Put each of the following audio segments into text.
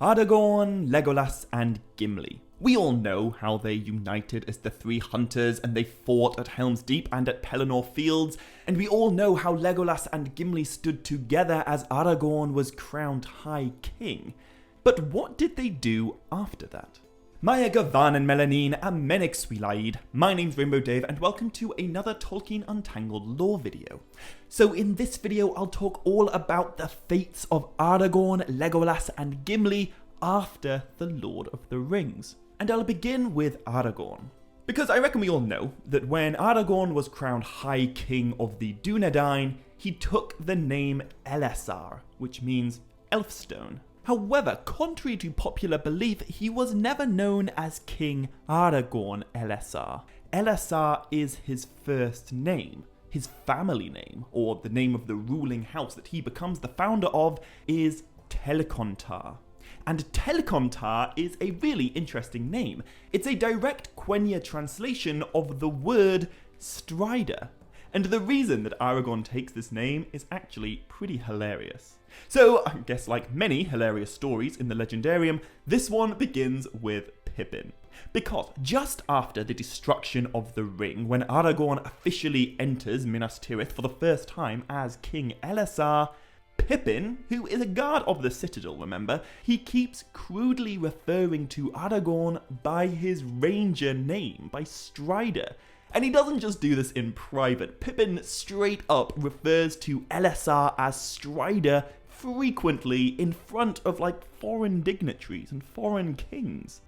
Aragorn, Legolas, and Gimli. We all know how they united as the three hunters and they fought at Helm's Deep and at Pelennor Fields, and we all know how Legolas and Gimli stood together as Aragorn was crowned High King. But what did they do after that? Maya Gavan and Melanin Amenik Swilaid. My name's Rainbow Dave and welcome to another Tolkien Untangled lore video. So in this video I'll talk all about the fates of Aragorn, Legolas and Gimli after the Lord of the Rings. And I'll begin with Aragorn. Because I reckon we all know that when Aragorn was crowned High King of the Dunedain, he took the name Elessar, which means Elfstone. However, contrary to popular belief, he was never known as King Aragorn Elessar. Elessar is his first name. His family name, or the name of the ruling house that he becomes the founder of, is Telcontar. And Telcontar is a really interesting name. It's a direct Quenya translation of the word Strider. And the reason that Aragorn takes this name is actually pretty hilarious. So, I guess like many hilarious stories in the Legendarium, this one begins with Pippin. Because just after the destruction of the ring, when Aragorn officially enters Minas Tirith for the first time as King Elessar, Pippin, who is a guard of the Citadel, remember, he keeps crudely referring to Aragorn by his ranger name, by Strider. And he doesn't just do this in private. Pippin straight up refers to Elessar as Strider frequently in front of foreign dignitaries and foreign kings.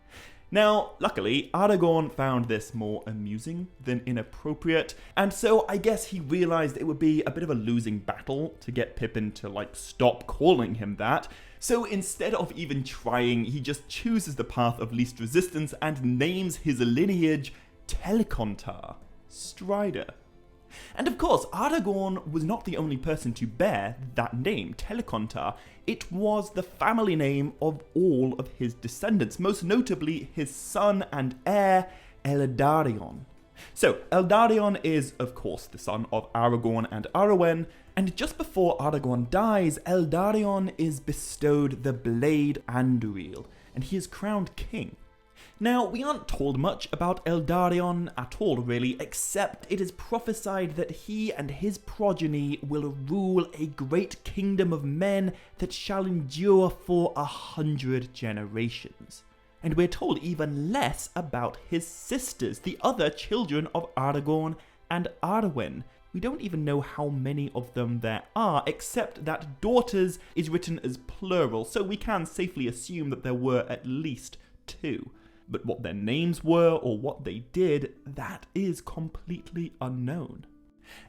Now, luckily, Aragorn found this more amusing than inappropriate, and so I guess he realized it would be a bit of a losing battle to get Pippin to stop calling him that. So instead of even trying, he just chooses the path of least resistance and names his lineage Telcontar, Strider. And of course, Aragorn was not the only person to bear that name, Telcontar. It was the family name of all of his descendants, most notably his son and heir, Eldarion. So, Eldarion is, of course, the son of Aragorn and Arwen, and just before Aragorn dies, Eldarion is bestowed the Blade Anduril, and he is crowned king. Now, we aren't told much about Eldarion at all, really, except it is prophesied that he and his progeny will rule a great kingdom of men that shall endure for 100 generations. And we're told even less about his sisters, the other children of Aragorn and Arwen. We don't even know how many of them there are, except that daughters is written as plural, so we can safely assume that there were at least 2. But what their names were or what they did, that is completely unknown.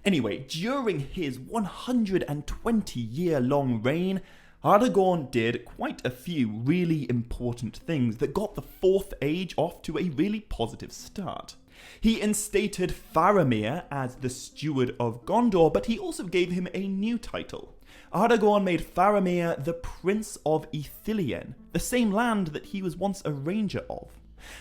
Anyway, during his 120-year-long reign, Aragorn did quite a few really important things that got the Fourth Age off to a really positive start. He instated Faramir as the Steward of Gondor, but he also gave him a new title. Aragorn made Faramir the Prince of Ithilien, the same land that he was once a ranger of.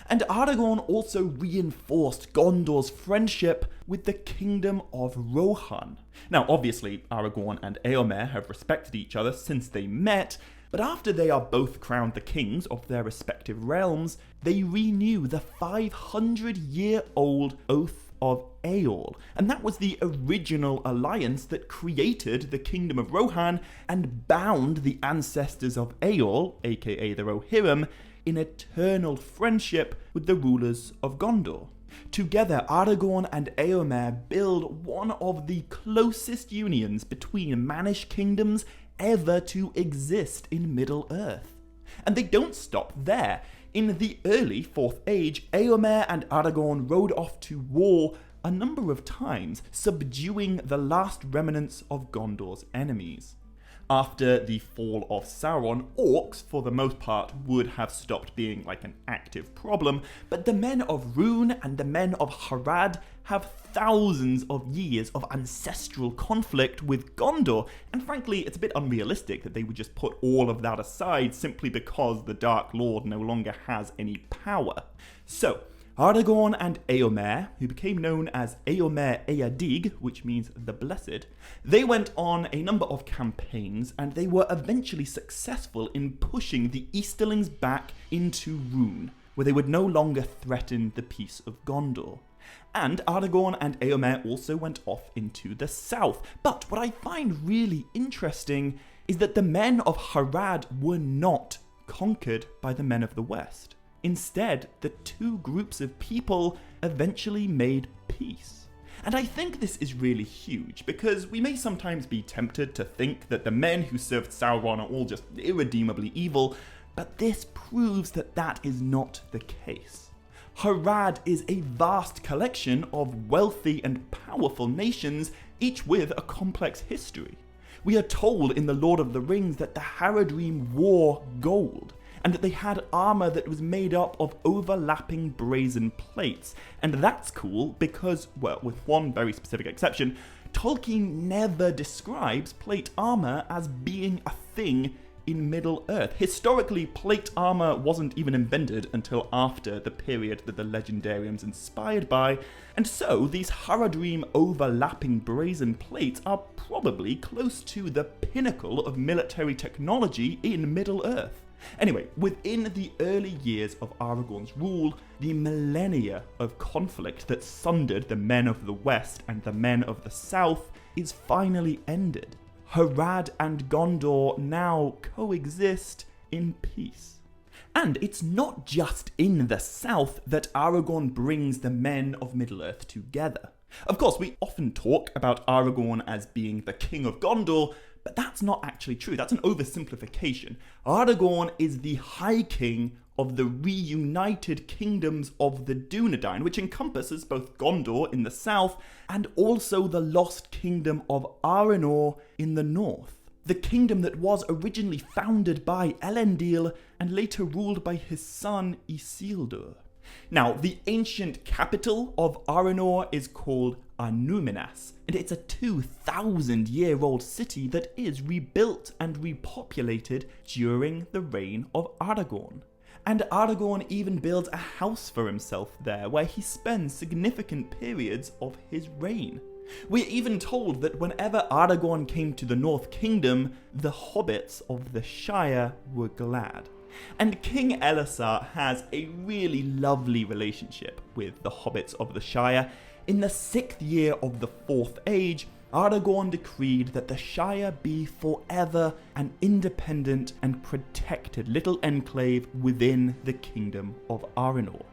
And Aragorn also reinforced Gondor's friendship with the Kingdom of Rohan. Now, obviously, Aragorn and Éomer have respected each other since they met, but after they are both crowned the kings of their respective realms, they renew the 500-year-old Oath of Eorl, and that was the original alliance that created the Kingdom of Rohan and bound the ancestors of Eorl, aka the Rohirrim, in eternal friendship with the rulers of Gondor. Together, Aragorn and Éomer build one of the closest unions between Mannish kingdoms ever to exist in Middle-earth. And they don't stop there. In the early Fourth Age, Éomer and Aragorn rode off to war a number of times, subduing the last remnants of Gondor's enemies. After the fall of Sauron, orcs, for the most part, would have stopped being an active problem, but the men of Rhûn and the men of Harad have thousands of years of ancestral conflict with Gondor, and frankly, it's a bit unrealistic that they would just put all of that aside simply because the Dark Lord no longer has any power. So, Aragorn and Éomer, who became known as Éomer Eadig, which means the Blessed, they went on a number of campaigns and they were eventually successful in pushing the Easterlings back into Rhûn, where they would no longer threaten the peace of Gondor. And Aragorn and Éomer also went off into the south. But what I find really interesting is that the men of Harad were not conquered by the men of the West. Instead, the two groups of people eventually made peace. And I think this is really huge, because we may sometimes be tempted to think that the men who served Sauron are all just irredeemably evil, but this proves that that is not the case. Harad is a vast collection of wealthy and powerful nations, each with a complex history. We are told in The Lord of the Rings that the Haradrim wore gold, and that they had armor that was made up of overlapping brazen plates. And that's cool because, well, with one very specific exception, Tolkien never describes plate armor as being a thing in Middle-earth. Historically, plate armor wasn't even invented until after the period that the Legendarium's inspired by, and so these Haradrim overlapping brazen plates are probably close to the pinnacle of military technology in Middle-earth. Anyway, within the early years of Aragorn's rule, the millennia of conflict that sundered the men of the West and the men of the South is finally ended. Harad and Gondor now coexist in peace. And it's not just in the south that Aragorn brings the men of Middle-earth together. Of course, we often talk about Aragorn as being the king of Gondor, but that's not actually true. That's an oversimplification. Aragorn is the High King of the reunited kingdoms of the Dunedain, which encompasses both Gondor in the south and also the lost kingdom of Arinor in the north. The kingdom that was originally founded by Elendil and later ruled by his son Isildur. Now, the ancient capital of Arinor is called Annúminas, and it's a 2,000-year-old city that is rebuilt and repopulated during the reign of Aragorn. And Aragorn even builds a house for himself there, where he spends significant periods of his reign. We're even told that whenever Aragorn came to the North Kingdom, the hobbits of the Shire were glad. And King Elessar has a really lovely relationship with the hobbits of the Shire. In the 6th year of the 4th Age, Aragorn decreed that the Shire be forever an independent and protected little enclave within the kingdom of Arinor.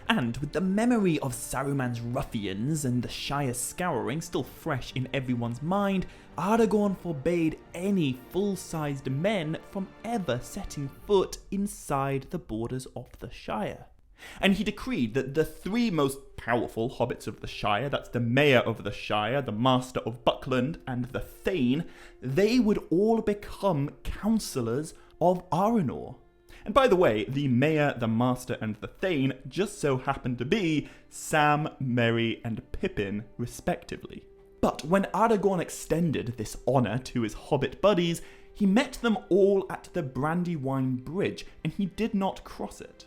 And with the memory of Saruman's ruffians and the Shire scouring still fresh in everyone's mind, Aragorn forbade any full-sized men from ever setting foot inside the borders of the Shire. And he decreed that the 3 most powerful hobbits of the Shire, that's the Mayor of the Shire, the Master of Buckland, and the Thane, they would all become councillors of Arinor. And by the way, the Mayor, the Master, and the Thane just so happened to be Sam, Merry, and Pippin, respectively. But when Aragorn extended this honour to his hobbit buddies, he met them all at the Brandywine Bridge, and he did not cross it.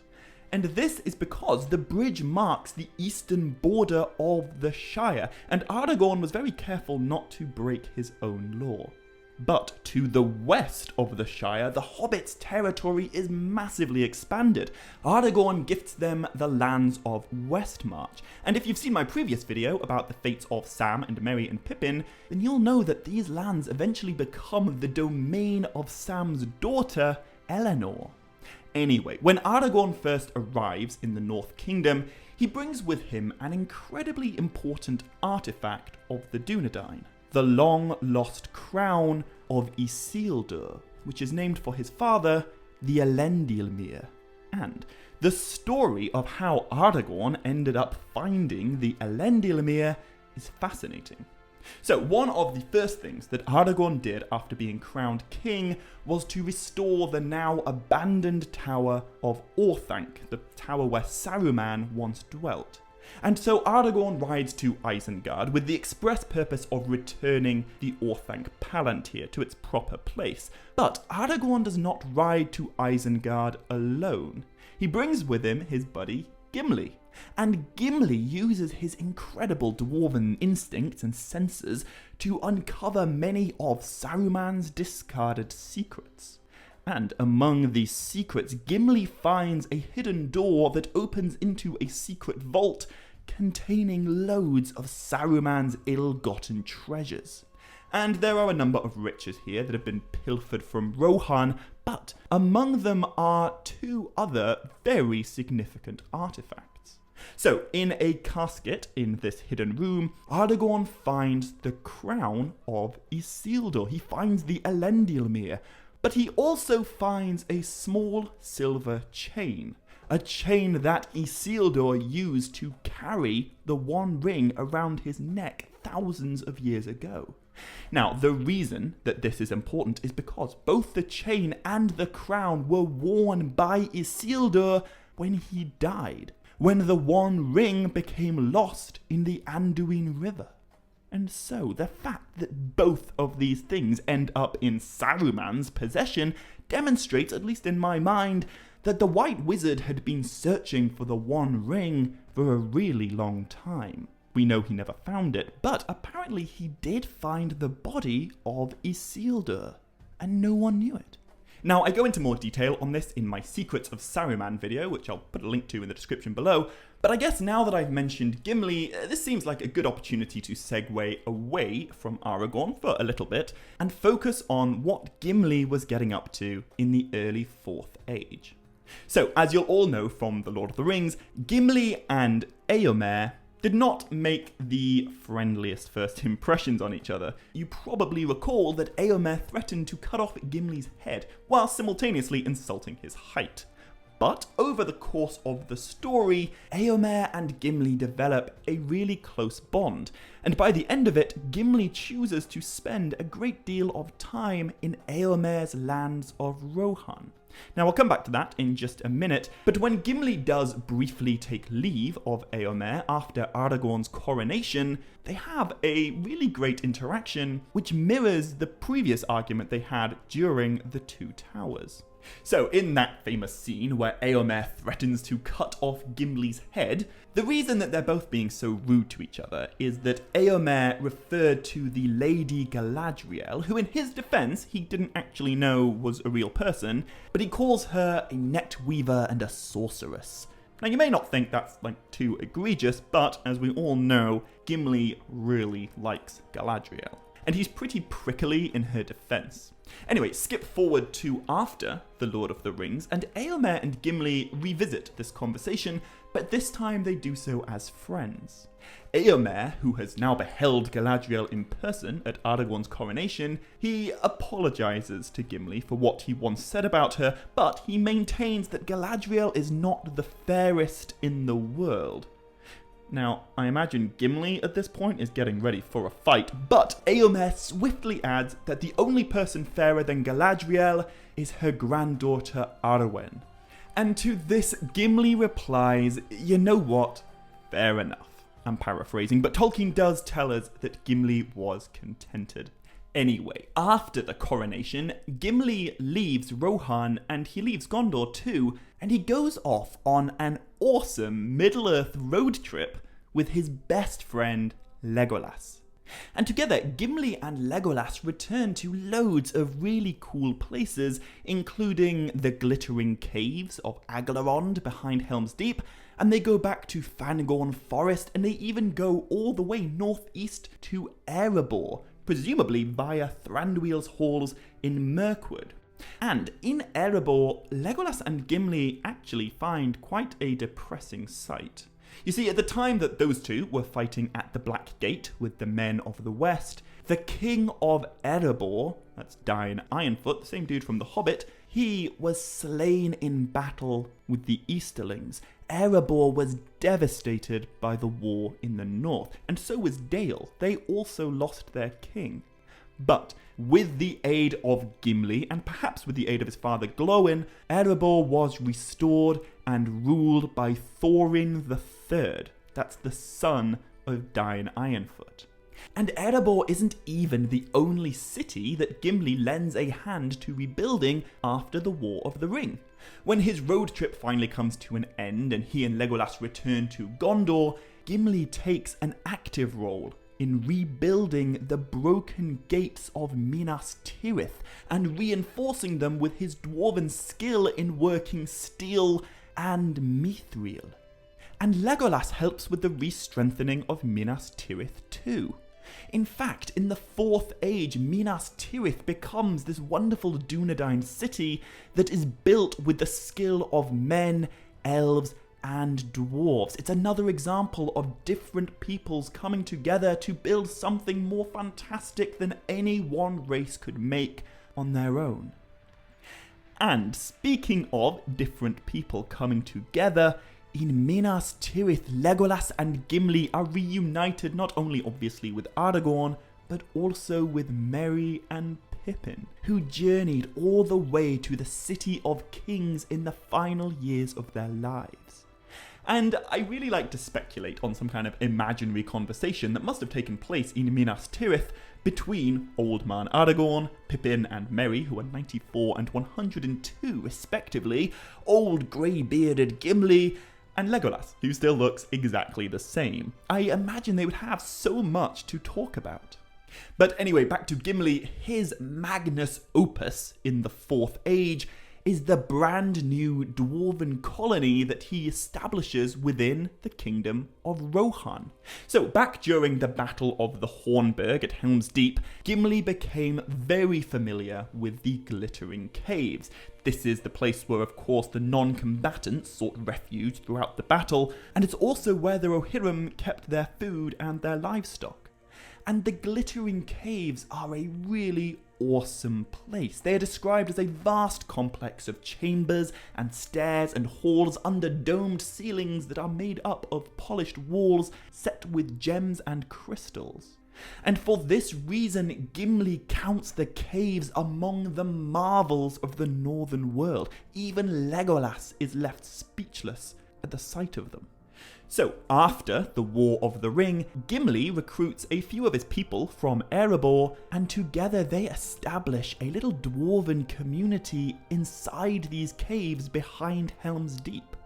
And this is because the bridge marks the eastern border of the Shire, and Aragorn was very careful not to break his own law. But to the west of the Shire, the Hobbits' territory is massively expanded. Aragorn gifts them the lands of Westmarch. And if you've seen my previous video about the fates of Sam and Merry and Pippin, then you'll know that these lands eventually become the domain of Sam's daughter, Eleanor. Anyway, when Aragorn first arrives in the North Kingdom, he brings with him an incredibly important artifact of the Dunedain. The long-lost crown of Isildur, which is named for his father, the Elendilmere. And the story of how Aragorn ended up finding the Elendilmere is fascinating. So one of the first things that Aragorn did after being crowned king was to restore the now abandoned tower of Orthanc, the tower where Saruman once dwelt. And so Aragorn rides to Isengard with the express purpose of returning the Orthanc Palantir to its proper place. But Aragorn does not ride to Isengard alone. He brings with him his buddy Gimli. And Gimli uses his incredible dwarven instincts and senses to uncover many of Saruman's discarded secrets. And among these secrets, Gimli finds a hidden door that opens into a secret vault containing loads of Saruman's ill-gotten treasures. And there are a number of riches here that have been pilfered from Rohan, but among them are two other very significant artifacts. So, in a casket in this hidden room, Aragorn finds the crown of Isildur. He finds the Elendilmere, but he also finds a small silver chain. A chain that Isildur used to carry the One Ring around his neck thousands of years ago. Now, the reason that this is important is because both the chain and the crown were worn by Isildur when he died, when the One Ring became lost in the Anduin River. And so, the fact that both of these things end up in Saruman's possession demonstrates, at least in my mind, that the White Wizard had been searching for the One Ring for a really long time. We know he never found it, but apparently he did find the body of Isildur, and no one knew it. Now, I go into more detail on this in my Secrets of Saruman video, which I'll put a link to in the description below, but I guess now that I've mentioned Gimli, this seems like a good opportunity to segue away from Aragorn for a little bit, and focus on what Gimli was getting up to in the early 4th Age. So, as you'll all know from The Lord of the Rings, Gimli and Éomer did not make the friendliest first impressions on each other. You probably recall that Éomer threatened to cut off Gimli's head, while simultaneously insulting his height. But over the course of the story, Éomer and Gimli develop a really close bond, and by the end of it, Gimli chooses to spend a great deal of time in Éomer's lands of Rohan. Now, I'll come back to that in just a minute, but when Gimli does briefly take leave of Éomer after Aragorn's coronation, they have a really great interaction which mirrors the previous argument they had during the Two Towers. So, in that famous scene where Éomer threatens to cut off Gimli's head, the reason that they're both being so rude to each other is that Éomer referred to the Lady Galadriel, who in his defense he didn't actually know was a real person, but he calls her a net weaver and a sorceress. Now, you may not think that's too egregious, but as we all know, Gimli really likes Galadriel, and he's pretty prickly in her defense. Anyway, skip forward to after The Lord of the Rings, and Éomer and Gimli revisit this conversation, but this time they do so as friends. Éomer, who has now beheld Galadriel in person at Aragorn's coronation, he apologizes to Gimli for what he once said about her, but he maintains that Galadriel is not the fairest in the world. Now, I imagine Gimli at this point is getting ready for a fight, but Éomer swiftly adds that the only person fairer than Galadriel is her granddaughter Arwen. And to this, Gimli replies, "You know what? Fair enough." I'm paraphrasing, but Tolkien does tell us that Gimli was contented. Anyway, after the coronation, Gimli leaves Rohan and he leaves Gondor too, and he goes off on an awesome Middle-earth road trip with his best friend Legolas. And together, Gimli and Legolas return to loads of really cool places, including the glittering caves of Aglarond behind Helm's Deep, and they go back to Fangorn Forest, and they even go all the way northeast to Erebor, presumably via Thranduil's halls in Mirkwood. And in Erebor, Legolas and Gimli actually find quite a depressing sight. You see, at the time that those two were fighting at the Black Gate with the men of the West, the king of Erebor, that's Dain Ironfoot, the same dude from The Hobbit, he was slain in battle with the Easterlings. Erebor was devastated by the war in the north, and so was Dale. They also lost their king. But with the aid of Gimli, and perhaps with the aid of his father Glóin, Erebor was restored and ruled by Thorin III. That's the son of Dain Ironfoot. And Erebor isn't even the only city that Gimli lends a hand to rebuilding after the War of the Ring. When his road trip finally comes to an end and he and Legolas return to Gondor, Gimli takes an active role in rebuilding the broken gates of Minas Tirith and reinforcing them with his dwarven skill in working steel and mithril. And Legolas helps with the re-strengthening of Minas Tirith too. In fact, in the Fourth Age, Minas Tirith becomes this wonderful Dunedain city that is built with the skill of men, elves, and dwarves. It's another example of different peoples coming together to build something more fantastic than any one race could make on their own. And speaking of different people coming together, in Minas Tirith, Legolas and Gimli are reunited not only obviously with Aragorn, but also with Merry and Pippin, who journeyed all the way to the City of Kings in the final years of their lives. And I really like to speculate on some kind of imaginary conversation that must have taken place in Minas Tirith between Old Man Aragorn, Pippin and Merry, who are 94 and 102 respectively, old grey-bearded Gimli, and Legolas, who still looks exactly the same. I imagine they would have so much to talk about. But anyway, back to Gimli. His magnus opus in the Fourth Age is the brand new dwarven colony that he establishes within the kingdom of Rohan. So back during the Battle of the Hornburg at Helm's Deep, Gimli became very familiar with the Glittering Caves. This is the place where, of course, the non-combatants sought refuge throughout the battle, and it's also where the Rohirrim kept their food and their livestock. And the Glittering Caves are a really awesome place. They are described as a vast complex of chambers and stairs and halls under domed ceilings that are made up of polished walls set with gems and crystals. And for this reason, Gimli counts the caves among the marvels of the northern world. Even Legolas is left speechless at the sight of them. So, after the War of the Ring, Gimli recruits a few of his people from Erebor, and together they establish a little dwarven community inside these caves behind Helm's Deep.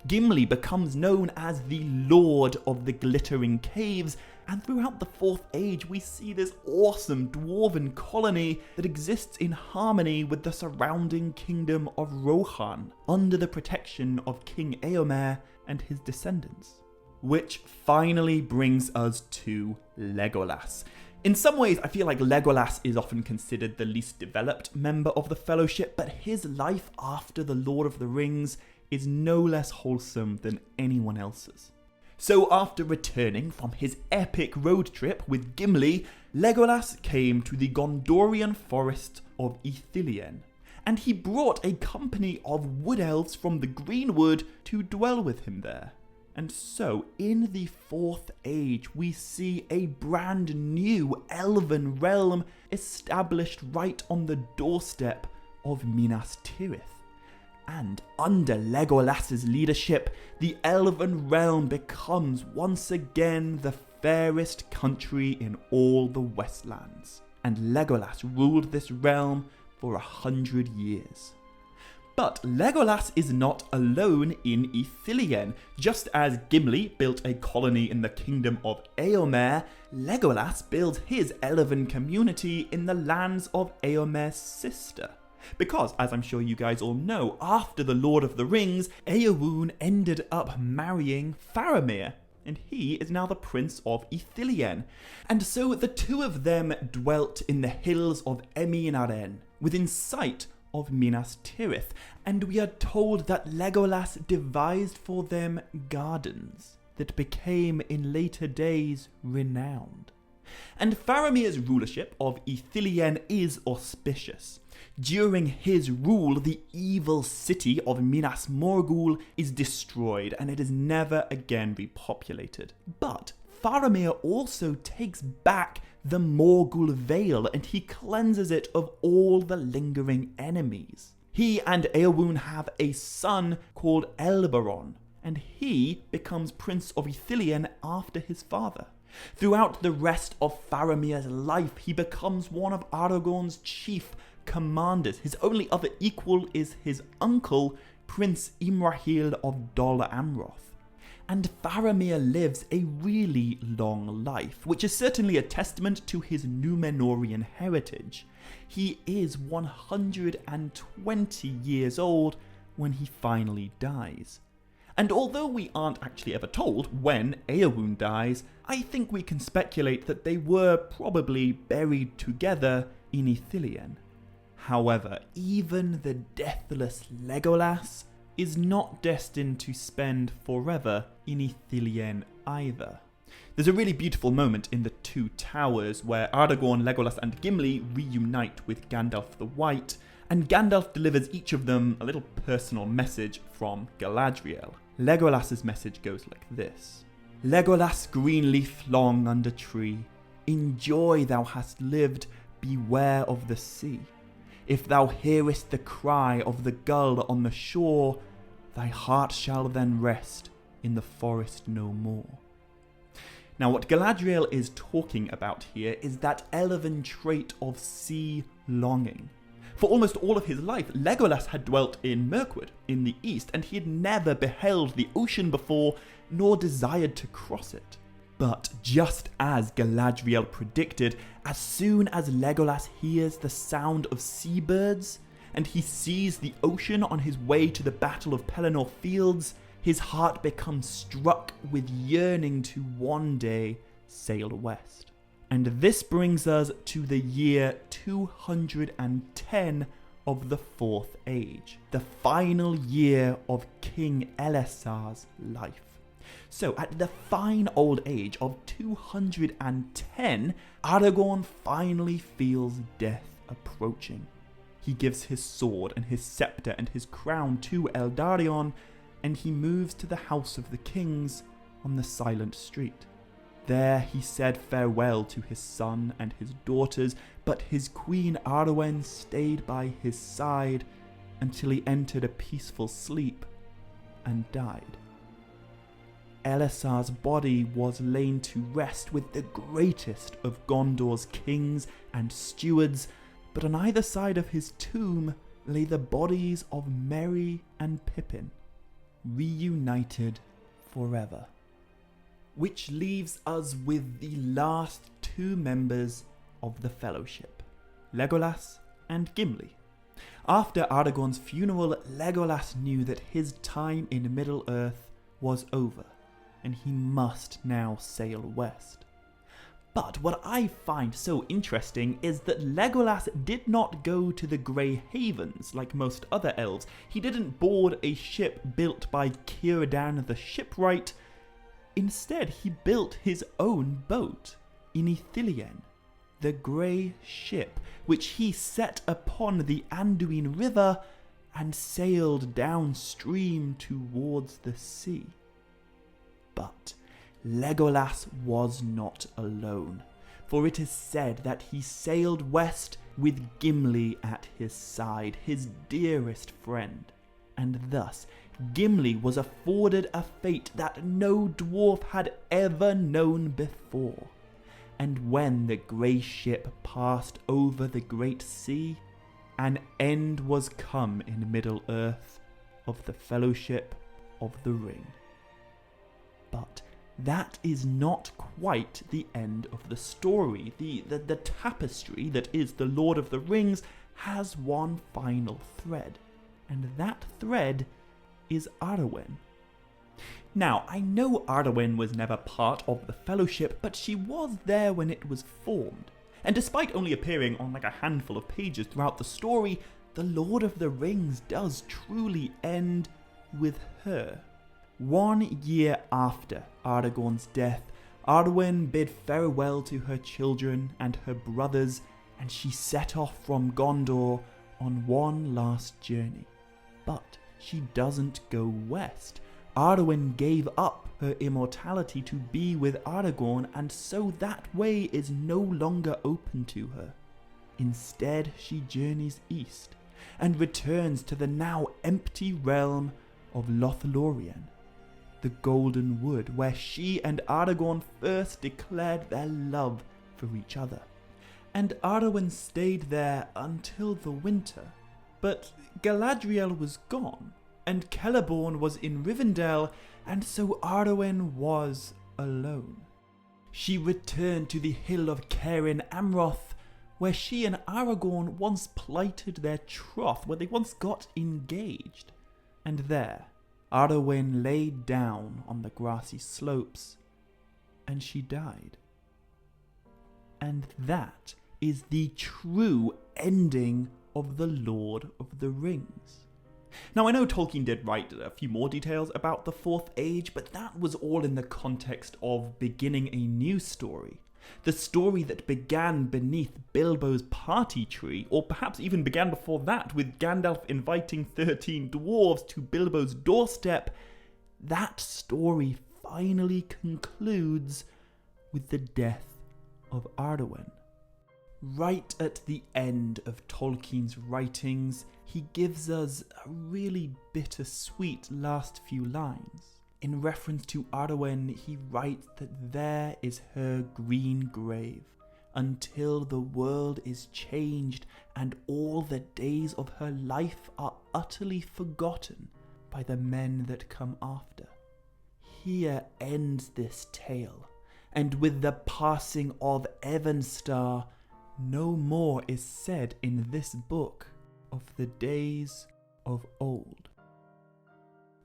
Gimli becomes known as the Lord of the Glittering Caves, and throughout the Fourth Age we see this awesome dwarven colony that exists in harmony with the surrounding kingdom of Rohan, under the protection of King Eomer and his descendants. Which finally brings us to Legolas. In some ways, I feel like Legolas is often considered the least developed member of the Fellowship, but his life after the Lord of the Rings is no less wholesome than anyone else's. So after returning from his epic road trip with Gimli, Legolas came to the Gondorian forest of Ithilien, and he brought a company of wood elves from the Greenwood to dwell with him there. And so, in the Fourth Age, we see a brand new elven realm established right on the doorstep of Minas Tirith. And under Legolas's leadership, the elven realm becomes once again the fairest country in all the Westlands. And Legolas ruled this realm for 100 years. But Legolas is not alone in Ithilien. Just as Gimli built a colony in the kingdom of Eomer, Legolas builds his elven community in the lands of Eomer's sister. Because, as I'm sure you guys all know, after the Lord of the Rings, Eowyn ended up marrying Faramir, and he is now the Prince of Ithilien. And so the two of them dwelt in the hills of Eminaren, within sight of Minas Tirith, and we are told that Legolas devised for them gardens that became in later days renowned. And Faramir's rulership of Ithilien is auspicious. During his rule, the evil city of Minas Morgul is destroyed and it is never again repopulated. But Faramir also takes back the Morgul Vale and he cleanses it of all the lingering enemies. He and Eowyn have a son called Elberon, and he becomes Prince of Ithilien after his father. Throughout the rest of Faramir's life, he becomes one of Aragorn's chief commanders. His only other equal is his uncle, Prince Imrahil of Dol Amroth. And Faramir lives a really long life, which is certainly a testament to his Númenórean heritage. He is 120 years old when he finally dies. And although we aren't actually ever told when Éowyn dies, I think we can speculate that they were probably buried together in Ithilien. However, even the deathless Legolas is not destined to spend forever in Ithilien either. There's a really beautiful moment in the Two Towers where Aragorn, Legolas and Gimli reunite with Gandalf the White, and Gandalf delivers each of them a little personal message from Galadriel. Legolas's message goes like this: Legolas Greenleaf long under tree, in joy thou hast lived, beware of the sea. If thou hearest the cry of the gull on the shore, thy heart shall then rest in the forest no more. Now what Galadriel is talking about here is that elven trait of sea longing. For almost all of his life, Legolas had dwelt in Mirkwood, in the east, and he had never beheld the ocean before, nor desired to cross it. But just as Galadriel predicted, as soon as Legolas hears the sound of seabirds, and he sees the ocean on his way to the Battle of Pelennor Fields, his heart becomes struck with yearning to one day sail west. And this brings us to the year 210 of the Fourth Age, the final year of King Elessar's life. So at the fine old age of 210, Aragorn finally feels death approaching. He gives his sword and his scepter and his crown to Eldarion, and he moves to the House of the Kings on the Silent Street. There he said farewell to his son and his daughters, but his queen Arwen stayed by his side until he entered a peaceful sleep and died. Elessar's body was lain to rest with the greatest of Gondor's kings and stewards, but on either side of his tomb lay the bodies of Merry and Pippin, reunited forever. Which leaves us with the last two members of the Fellowship, Legolas and Gimli. After Aragorn's funeral, Legolas knew that his time in Middle-earth was over, and he must now sail west. But what I find so interesting is that Legolas did not go to the Grey Havens like most other elves. He didn't board a ship built by Círdan the shipwright. Instead, he built his own boat in Ithilien, the Grey Ship, which he set upon the Anduin River and sailed downstream towards the sea. But Legolas was not alone, for it is said that he sailed west with Gimli at his side, his dearest friend, and thus Gimli was afforded a fate that no dwarf had ever known before. And when the Grey Ship passed over the Great Sea, an end was come in Middle-earth of the Fellowship of the Ring. But that is not quite the end of the story. The tapestry that is the Lord of the Rings has one final thread, and that thread is Arwen. Now, I know Arwen was never part of the Fellowship, but she was there when it was formed. And despite only appearing on like a handful of pages throughout the story, the Lord of the Rings does truly end with her. 1 year after Aragorn's death, Arwen bid farewell to her children and her brothers, and she set off from Gondor on one last journey. But she doesn't go west. Arwen gave up her immortality to be with Aragorn, and so that way is no longer open to her. Instead, she journeys east and returns to the now empty realm of Lothlorien, the Golden Wood, where she and Aragorn first declared their love for each other. And Arwen stayed there until the winter. But Galadriel was gone, and Celeborn was in Rivendell, and so Arwen was alone. She returned to the hill of Cairn Amroth, where she and Aragorn once plighted their troth, where they once got engaged. And there, Arwen lay down on the grassy slopes, and she died. And that is the true ending of The Lord of the Rings. Now, I know Tolkien did write a few more details about the Fourth Age, but that was all in the context of beginning a new story. The story that began beneath Bilbo's party tree, or perhaps even began before that with Gandalf inviting 13 dwarves to Bilbo's doorstep. That story finally concludes with the death of Arwen. Right at the end of Tolkien's writings, he gives us a really bittersweet last few lines. In reference to Arwen, he writes that there is her green grave, until the world is changed and all the days of her life are utterly forgotten by the men that come after. Here ends this tale, and with the passing of Evanstar, no more is said in this book of the days of old.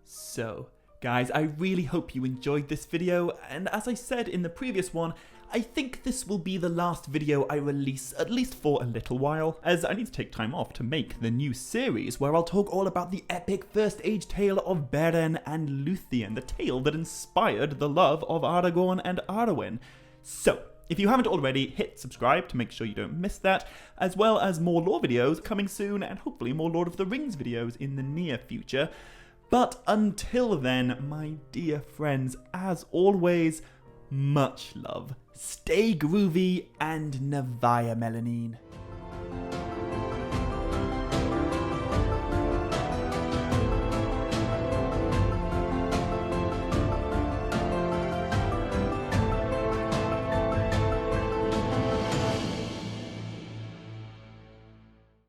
So, guys, I really hope you enjoyed this video, and as I said in the previous one, I think this will be the last video I release, at least for a little while, as I need to take time off to make the new series where I'll talk all about the epic First Age tale of Beren and Luthien, the tale that inspired the love of Aragorn and Arwen. So, if you haven't already, hit subscribe to make sure you don't miss that, as well as more lore videos coming soon, and hopefully more Lord of the Rings videos in the near future. But until then, my dear friends, as always, much love, stay groovy, and Navaya Melanine.